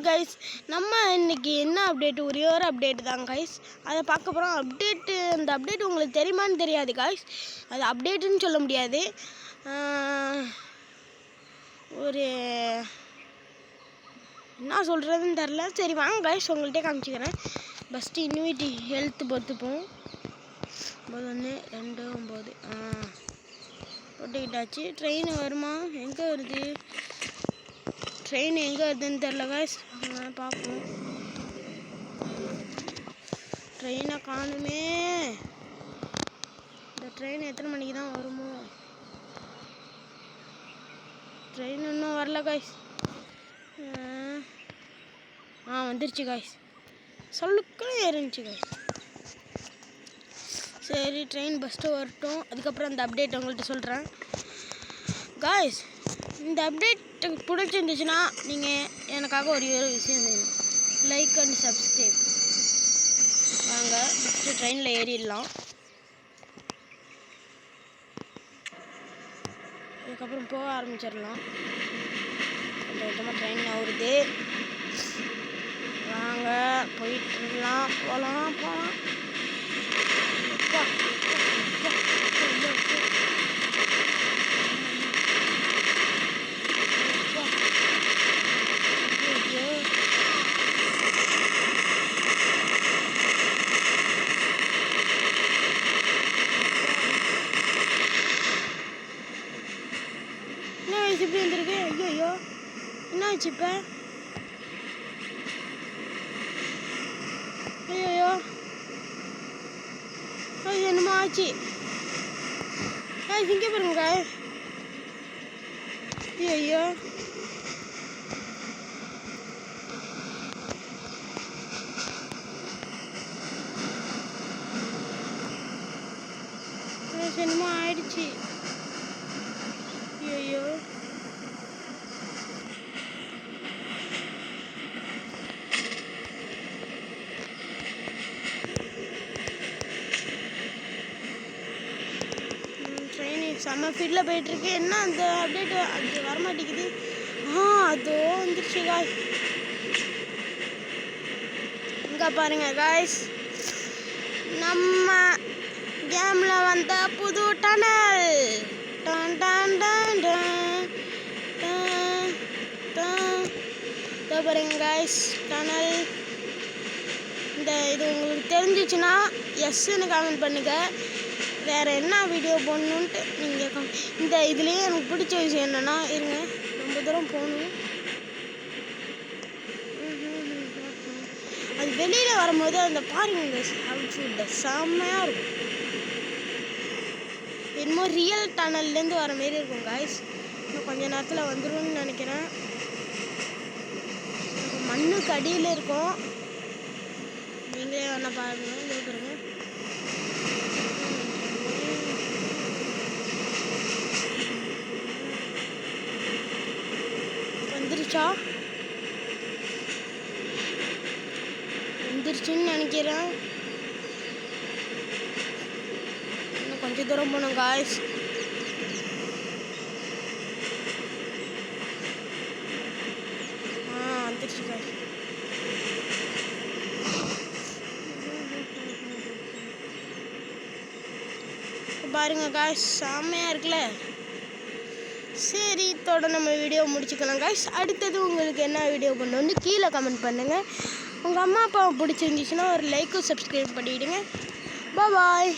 Guys, நம்ம இன்னைக்கு என்ன அப்டேட், ஒரே ஒரு அப்டேட் தான் கைஸ். அதை பார்க்க போகிறோம். அந்த அப்டேட் உங்களுக்கு தெரியுமான்னு தெரியாது கைஸ். அது அப்டேட்டுன்னு சொல்ல முடியாது. ஒரு என்ன சொல்கிறதுன்னு தெரில. சரி வாங்க கைஸ், உங்கள்கிட்ட காமிச்சிக்கிறேன். ஃபஸ்ட்டு இன்விட்டி ஹெல்த் பார்த்துப்போம். 9 2 9 போட்டுக்கிட்டாச்சு. ட்ரெயின் வருமா? எங்கே வருது ட்ரெயின்? எங்கே வருதுன்னு தெரில கைஸ். பார்ப்போம். ட்ரெயினை காணுமே. இந்த ட்ரெயின் எத்தனை மணிக்கு தான் வருமோ? ட்ரெயின் இன்னும் வரல கைஸ். வந்துருச்சு கைஸ். சொல்லுக்குன்னு ஏறிச்சு கைஸ். சரி, ட்ரெயின் ஃபஸ்ட்டு வரட்டும், அதுக்கப்புறம் அந்த அப்டேட் உங்கள்கிட்ட சொல்கிறேன் கைஸ். இந்த அப்டேட் பிடிச்சிருந்துச்சுன்னா நீங்கள் எனக்காக ஒரு விஷயம் செய்யணும். Like and subscribe. வாங்க ஃபஸ்ட்டு ட்ரெயினில் ஏறிடலாம். அதுக்கப்புறம் போக ஆரம்பிச்சிடலாம். கொஞ்சம் கொஞ்சமாக ட்ரெயின் வருது. வாங்க போயிட்டுருக்கலாம். போகலாம். இப்படி வந்துருக்கு. ஐயோ என்ன ஆச்சு இப்போ? ஐயோ என்னமோ ஆச்சு. இங்கே பாருங்க. ஐயோ என்னமோ ஆயிடுச்சு. ஐயோ செம்ம ஃபீல்டில் போயிட்டுருக்கு. என்ன அந்த அப்டேட்டு அது வரமாட்டேங்குது. அதோ வந்துருச்சு காய்ஸ். இங்கே பாருங்க காய்ஸ், நம்ம கேமில் வந்த புது டனல். இதோ பாருங்க காய்ஸ், டனல். இது உங்களுக்கு தெரிஞ்சிச்சுன்னா எஸ்ன்னு கமெண்ட் பண்ணுங்கள். வேறு என்ன வீடியோ போடணுன்ட்டு நீங்கள் இந்த இதுலேயே எனக்கு பிடிச்ச விஷயம் என்னென்னா, இருங்க ரொம்ப தூரம் போகணும். அது வெளியில் வரும்போது அந்த பாருங்க அவுட்ஃபுட்டு செம்மையாக இருக்கும். என்னமோ ரியல் டனல்லேருந்து வர மாரி இருக்கும் காய்ஸ். இன்னும் கொஞ்சம் நேரத்தில் வந்துடும்னு நினைக்கிறேன். மண்ணுக்கு அடியில் இருக்கும். நீங்களே வேணா பாருங்கள். இதோ பாருங்க. வந்துருச்சுன்னு நினைக்கிறேன். இன்னும் கொஞ்சம் தூரம் போனோம் காய்ஸ். வந்துருச்சு காய்ஸ். பாருங்க காய்ஸ், செம்மையாக இருக்குல்ல. சரி, இதோட நம்ம வீடியோ முடிச்சுக்கலாம் காய்ஸ். அடுத்தது உங்களுக்கு என்ன வீடியோ பண்ணணும்னு கீழே கமெண்ட் பண்ணுங்கள். உங்கள் அம்மா அப்பாவை பிடிச்சிருந்துச்சுன்னா ஒரு லைக்கும் சப்ஸ்கிரைப் பண்ணிவிடுங்க. பாய்.